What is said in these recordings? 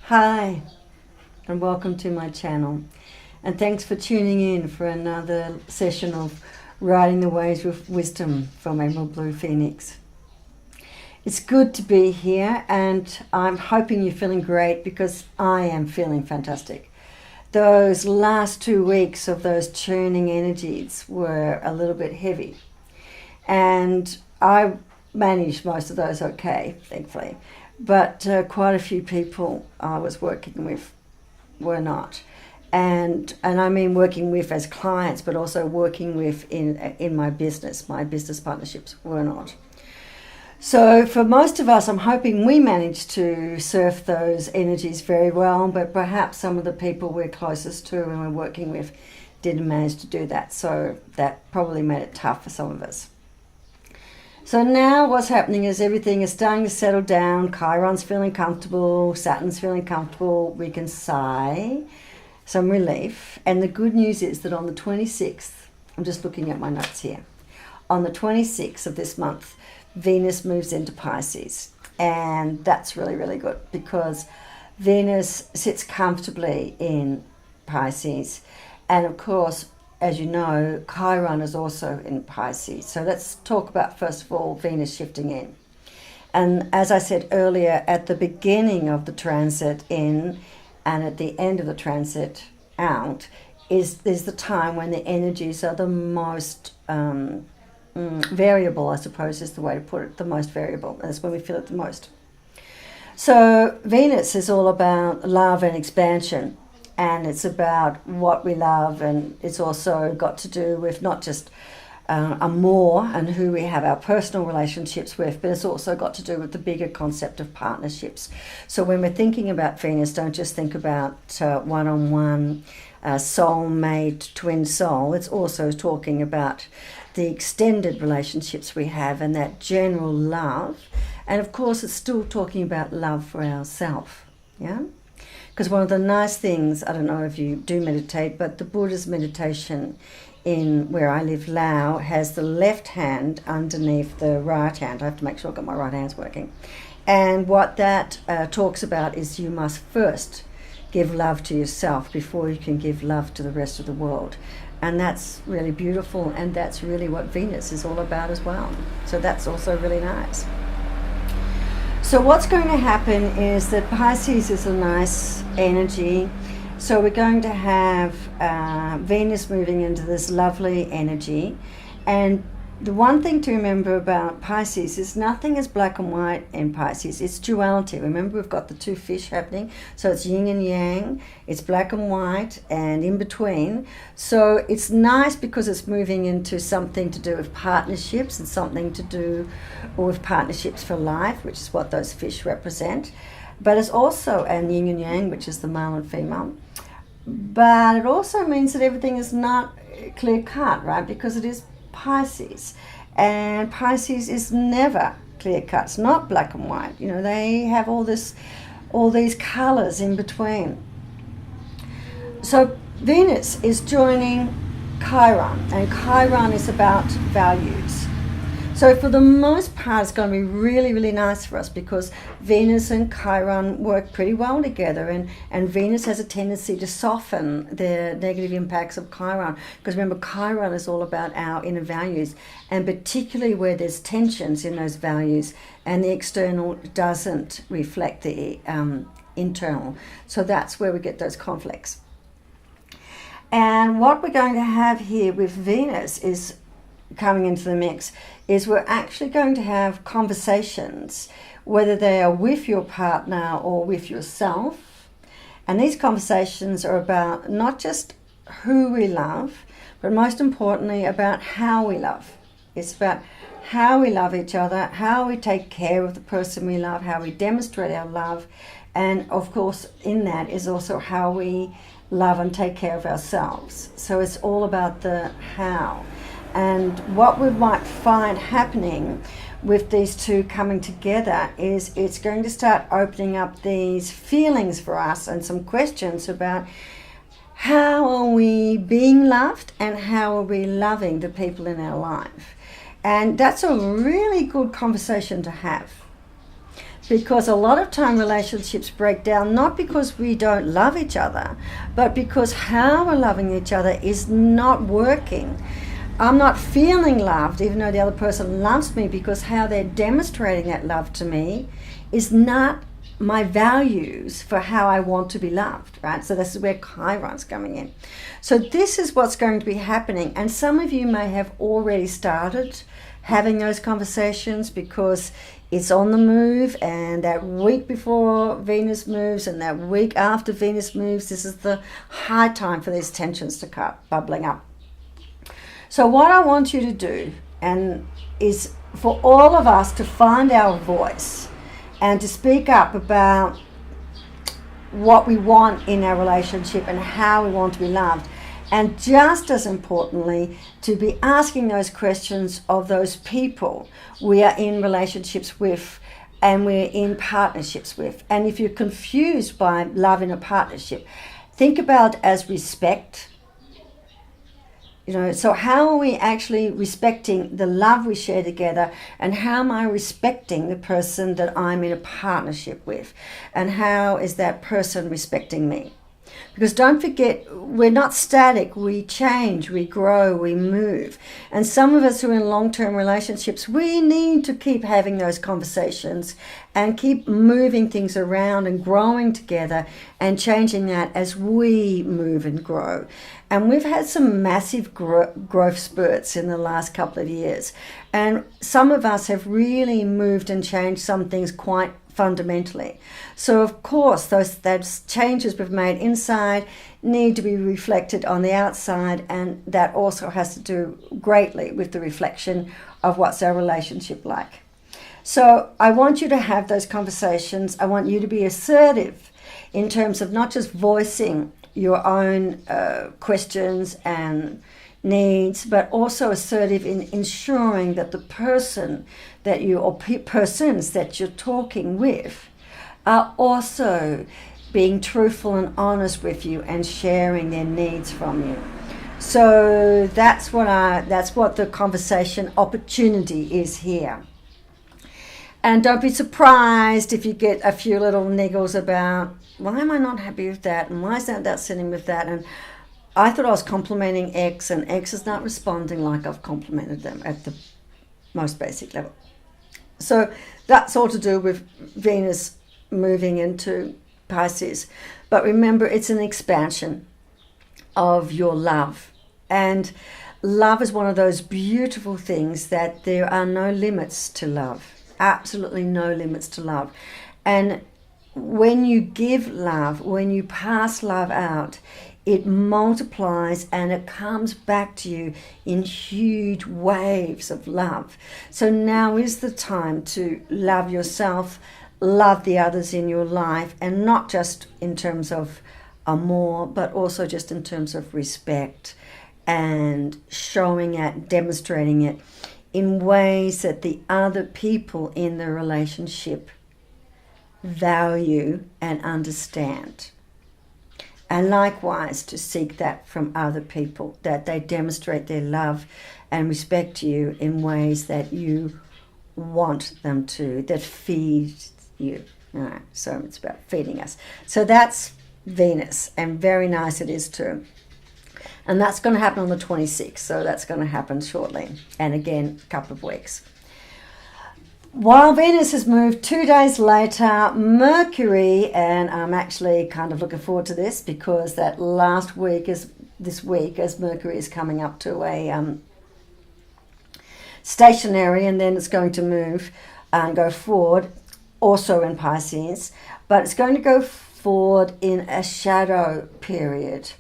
Hi, and welcome to my channel. And thanks for tuning in for another session of Riding the Waves with Wisdom from Emerald Blue Phoenix. It's good to be here, and I'm hoping you're feeling great because I am feeling fantastic. Those last 2 weeks of those churning energies were a little bit heavy, and I managed most of those okay, thankfully. But quite a few people I was working with were not. And I mean working with as clients, but also working with in my business partnerships were not. So for most of us, I'm hoping we managed to surf those energies very well, but perhaps some of the people we're closest to and we're working with didn't manage to do that. So that probably made it tough for some of us. So now what's happening is everything is starting to settle down. Chiron's feeling comfortable, Saturn's feeling comfortable. We can sigh some relief. And the good news is that on the 26th, I'm just looking at my notes here. On the 26th of this month, Venus moves into Pisces. And that's really, really good because Venus sits comfortably in Pisces. And of course, as you know, Chiron is also in Pisces. So let's talk about, first of all, Venus shifting in. And as I said earlier, at the beginning of the transit in and at the end of the transit out is the time when the energies are the most variable, I suppose is the way to put it, the most variable. That's when we feel it the most. So Venus is all about love and expansion. And it's about what we love, and it's also got to do with not just more and who we have our personal relationships with, but it's also got to do with the bigger concept of partnerships. So when we're thinking about Venus, don't just think about one-on-one, soulmate, twin soul. It's also talking about the extended relationships we have and that general love. And of course, it's still talking about love for ourselves, yeah? Because one of the nice things, I don't know if you do meditate, but the Buddha's meditation in where I live, Lao, has the left hand underneath the right hand. I have to make sure I've got my right hands working. And what that talks about is you must first give love to yourself before you can give love to the rest of the world. And that's really beautiful, and that's really what Venus is all about as well. So that's also really nice. So what's going to happen is that Pisces is a nice energy. So we're going to have Venus moving into this lovely energy. And the one thing to remember about Pisces is nothing is black and white in Pisces. It's duality. Remember, we've got the two fish happening. So it's yin and yang. It's black and white and in between. So it's nice because it's moving into something to do with partnerships and something to do with partnerships for life, which is what those fish represent. But it's also an yin and yang, which is the male and female. But it also means that everything is not clear cut, right? Because it is Pisces, and Pisces is never clear cut. It's not black and white. You know, they have all these colors in between. So Venus is joining Chiron, and Chiron is about values. So for the most part, it's going to be really, really nice for us because Venus and Chiron work pretty well together, and Venus has a tendency to soften the negative impacts of Chiron. Because remember, Chiron is all about our inner values, and particularly where there's tensions in those values and the external doesn't reflect the internal. So that's where we get those conflicts. And what we're going to have here with Venus is coming into the mix is we're actually going to have conversations, whether they are with your partner or with yourself. And these conversations are about not just who we love, but most importantly about how we love. It's about how we love each other, how we take care of the person we love, how we demonstrate our love. And of course, in that is also how we love and take care of ourselves. So it's all about the how. And what we might find happening with these two coming together is it's going to start opening up these feelings for us and some questions about how are we being loved and how are we loving the people in our life. And that's a really good conversation to have. because a lot of time relationships break down not because we don't love each other, but because how we're loving each other is not working. I'm not feeling loved even though the other person loves me, because how they're demonstrating that love to me is not my values for how I want to be loved, right? So this is where Chiron's coming in. So this is what's going to be happening, and some of you may have already started having those conversations because it's on the move, and that week before Venus moves and that week after Venus moves, this is the high time for these tensions to start bubbling up. So what I want you to do is for all of us to find our voice and to speak up about what we want in our relationship and how we want to be loved. And just as importantly, to be asking those questions of those people we are in relationships with and we're in partnerships with. And if you're confused by love in a partnership, think about it as respect. So how are we actually respecting the love we share together, and how am I respecting the person that I'm in a partnership with, and how is that person respecting me? Because don't forget, we're not static, we change, we grow, we move. And some of us who are in long-term relationships, we need to keep having those conversations and keep moving things around and growing together and changing that as we move and grow. And we've had some massive growth spurts in the last couple of years. And some of us have really moved and changed some things quite fundamentally. So of course those changes we've made inside need to be reflected on the outside, and that also has to do greatly with the reflection of what's our relationship like. So I want you to have those conversations. I want you to be assertive in terms of not just voicing your own questions and needs, but also assertive in ensuring that the person that you or persons that you're talking with are also being truthful and honest with you and sharing their needs from you. So that's what the conversation opportunity is here. And don't be surprised if you get a few little niggles about, why am I not happy with that, and why is that sitting with that, and I thought I was complimenting X and X is not responding like I've complimented them at the most basic level. So that's all to do with Venus moving into Pisces. But remember, it's an expansion of your love. And love is one of those beautiful things that there are no limits to love. Absolutely no limits to love. And when you give love, when you pass love out, it multiplies and it comes back to you in huge waves of love. So now is the time to love yourself, love the others in your life, and not just in terms of amour, but also just in terms of respect and showing it, demonstrating it in ways that the other people in the relationship value and understand. And likewise, to seek that from other people, that they demonstrate their love and respect you in ways that you want them to, that feed you. All right, so it's about feeding us. So that's Venus, and very nice it is too. And that's going to happen on the 26th, so that's going to happen shortly. And again, a couple of weeks. While Venus has moved 2 days later, Mercury, and I'm actually kind of looking forward to this because that last week is this week as Mercury is coming up to a stationary, and then it's going to move and go forward, also in Pisces, but it's going to go forward in a shadow period.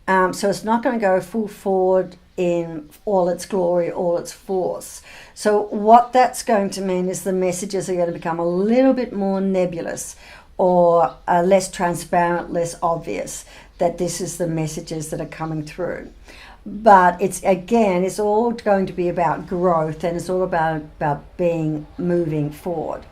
So it's not going to go full forward in all its glory, all its force. So what that's going to mean is the messages are going to become a little bit more nebulous or less transparent, less obvious that this is the messages that are coming through. But it's all going to be about growth, and it's all about moving forward.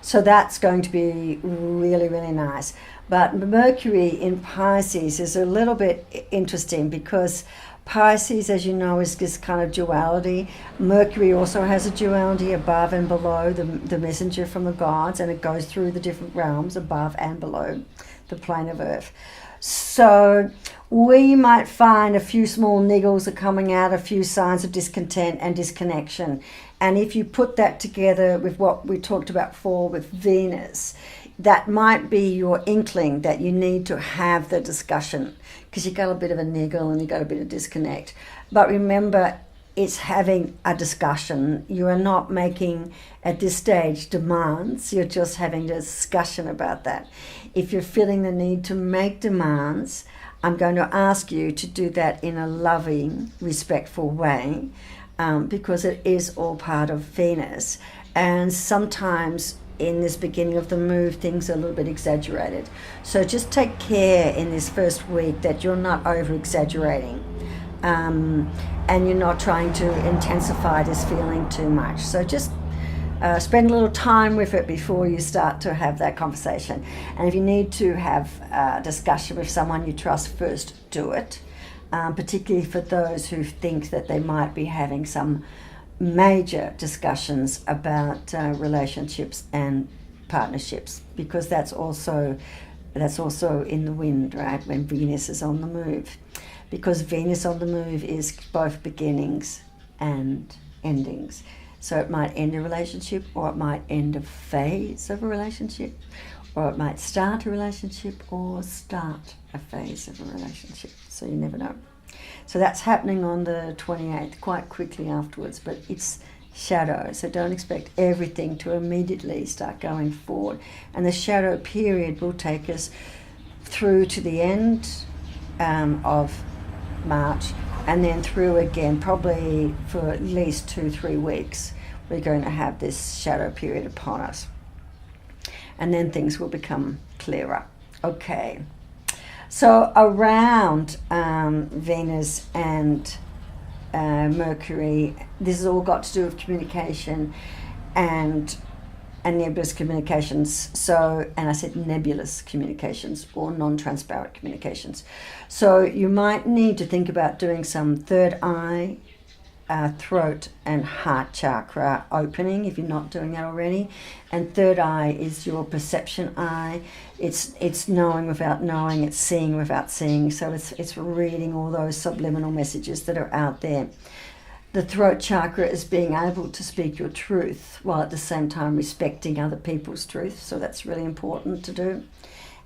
So that's going to be really, really nice. But Mercury in Pisces is a little bit interesting because Pisces, as you know, is this kind of duality. Mercury also has a duality, above and below, the messenger from the gods, and it goes through the different realms, above and below the plane of Earth. So we might find a few small niggles are coming out, a few signs of discontent and disconnection. And if you put that together with what we talked about before with Venus, that might be your inkling that you need to have the discussion, because you got a bit of a niggle and you got a bit of disconnect. But remember, it's having a discussion. You are not making, at this stage, demands. You're just having a discussion about that. If you're feeling the need to make demands, I'm going to ask you to do that in a loving, respectful way, because it is all part of Venus. And sometimes in this beginning of the move, things are a little bit exaggerated. So just take care in this first week that you're not over-exaggerating, and you're not trying to intensify this feeling too much. So just spend a little time with it before you start to have that conversation. And if you need to have a discussion with someone you trust first, do it, particularly for those who think that they might be having some major discussions about relationships and partnerships, because that's also in the wind, right, when Venus is on the move. Because Venus on the move is both beginnings and endings. So it might end a relationship, or it might end a phase of a relationship, or it might start a relationship or start a phase of a relationship. So you never know. So that's happening on the 28th, quite quickly afterwards, but it's shadow, so don't expect everything to immediately start going forward. And the shadow period will take us through to the end of March, and then through again, probably for at least 2-3 weeks, we're going to have this shadow period upon us. And then things will become clearer. Okay. So around Venus and Mercury, this has all got to do with communication and nebulous communications. So, and I said nebulous communications or non-transparent communications. So you might need to think about doing some third eye, throat and heart chakra opening if you're not doing that already. And third eye is your perception eye. It's knowing without knowing, it's seeing without seeing. So it's reading all those subliminal messages that are out there. The throat chakra is being able to speak your truth while at the same time respecting other people's truth. So that's really important to do.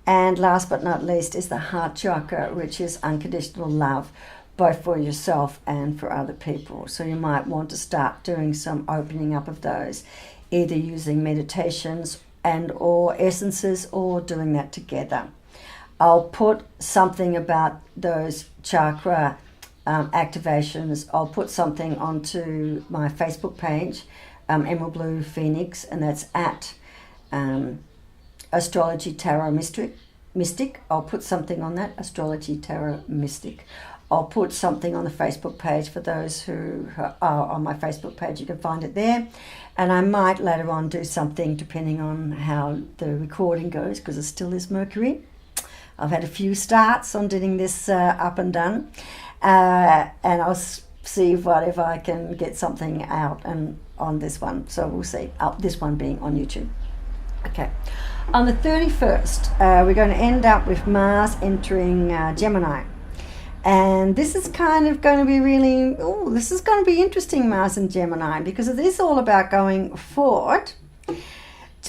And last but not least is the heart chakra, which is unconditional love, both for yourself and for other people. So you might want to start doing some opening up of those, either using meditations and or essences, or doing that together. I'll put something about those chakra activations. I'll put something onto my Facebook page, Emerald Blue Phoenix, and that's at Astrology Tarot Mystic. I'll put something on that, Astrology Tarot Mystic. I'll put something on the Facebook page for those who are on my Facebook page. You can find it there. And I might later on do something depending on how the recording goes, because it still is Mercury. I've had a few starts on getting this up and done. And I'll see if I can get something out and on this one. So we'll see. This one being on YouTube. Okay. On the 31st, we're going to end up with Mars entering Gemini. And this is kind of going to be really, this is going to be interesting, Mars and Gemini, because it is all about going forward.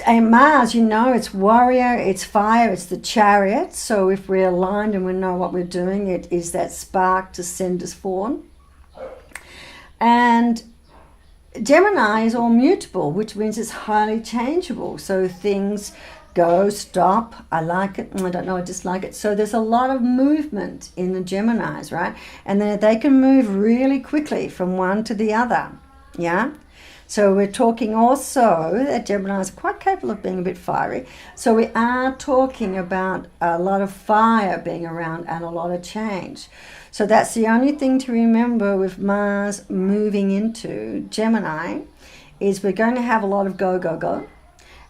And Mars, you know, it's warrior, it's fire, it's the chariot. So if we're aligned and we know what we're doing, it is that spark to send us forward. And Gemini is all mutable, which means it's highly changeable. So things go, stop, I like it, I don't know, I dislike it. So there's a lot of movement in the Geminis, right? And then they can move really quickly from one to the other, yeah? So we're talking also that Geminis are quite capable of being a bit fiery. So we are talking about a lot of fire being around and a lot of change. So that's the only thing to remember with Mars moving into Gemini, is we're going to have a lot of go, go, go.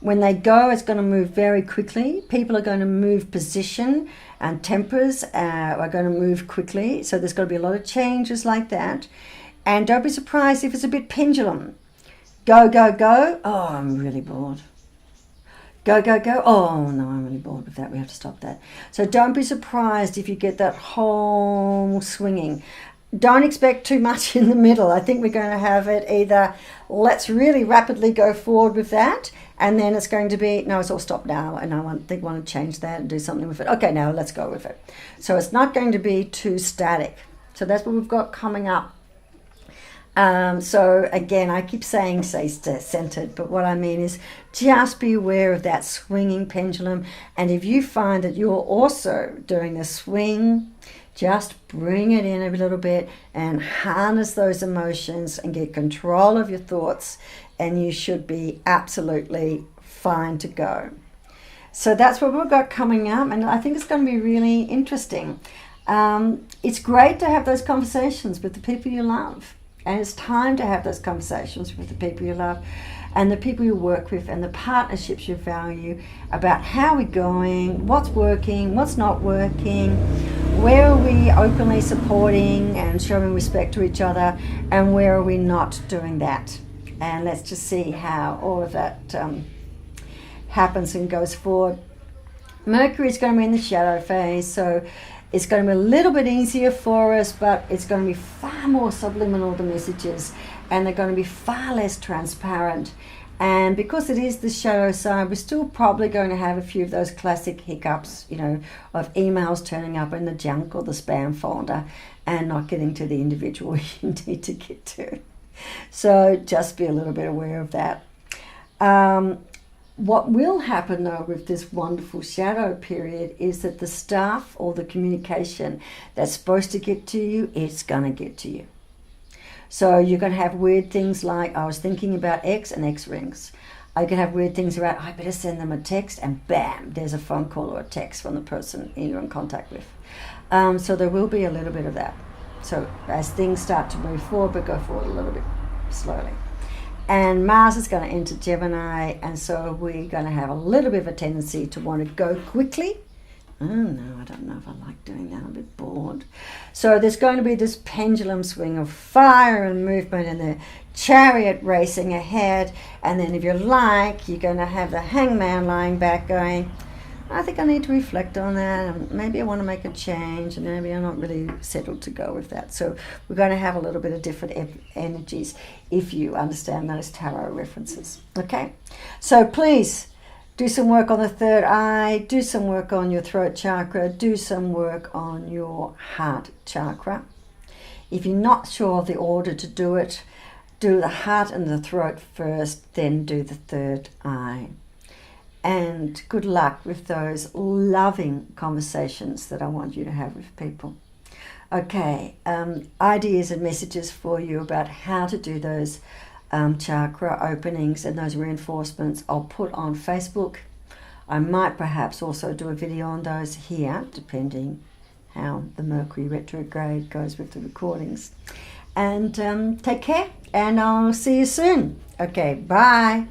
When they go, it's going to move very quickly. People are going to move position, and tempers are going to move quickly. So there's going to be a lot of changes like that. And don't be surprised if it's a bit pendulum. Go, go, go. Oh, I'm really bored. Go, go, go. Oh, no, I'm really bored with that. We have to stop that. So don't be surprised if you get that whole swinging. Don't expect too much in the middle. I think we're going to have it either, let's really rapidly go forward with that, and then it's going to be, no, it's all stopped now, and I want to change that and do something with it. Okay, now let's go with it. So it's not going to be too static. So that's what we've got coming up. So again, I keep saying stay centered, but what I mean is just be aware of that swinging pendulum. And if you find that you're also doing the swing, just bring it in a little bit and harness those emotions and get control of your thoughts, and you should be absolutely fine to go. So that's what we've got coming up, and I think it's going to be really interesting. It's great to have those conversations with the people you love, and it's time to have those conversations with the people you love and the people you work with and the partnerships you value about how we're going, what's working, what's not working, where are we openly supporting and showing respect to each other, and where are we not doing that. And let's just see how all of that happens and goes forward. Mercury is going to be in the shadow phase, so it's going to be a little bit easier for us, but it's going to be far more subliminal, the messages, and they're going to be far less transparent. And because it is the shadow side, we're still probably going to have a few of those classic hiccups, of emails turning up in the junk or the spam folder and not getting to the individual you need to get to. So just be a little bit aware of that. What will happen, though, with this wonderful shadow period is that the stuff or the communication that's supposed to get to you, it's going to get to you. So you're going to have weird things like, I was thinking about X and X rings. I can have weird things around, I better send them a text, and bam, there's a phone call or a text from the person you're in contact with. So there will be a little bit of that. So as things start to move forward, but go forward a little bit slowly. And Mars is going to enter Gemini, and so we're going to have a little bit of a tendency to want to go quickly. Oh no, I don't know if I like doing that. I'm a bit bored. So there's going to be this pendulum swing of fire and movement, and the chariot racing ahead. And then if you like, you're going to have the hangman lying back going, I think I need to reflect on that, and maybe I want to make a change, and maybe I'm not really settled to go with that. So we're going to have a little bit of different energies if you understand those tarot references. Okay, so please do some work on the third eye, do some work on your throat chakra, do some work on your heart chakra. If you're not sure of the order to do it, do the heart and the throat first, then do the third eye. And good luck with those loving conversations that I want you to have with people. Okay, ideas and messages for you about how to do those chakra openings and those reinforcements I'll put on Facebook. I might perhaps also do a video on those here, depending how the Mercury retrograde goes with the recordings. And take care, and I'll see you soon. Okay, bye.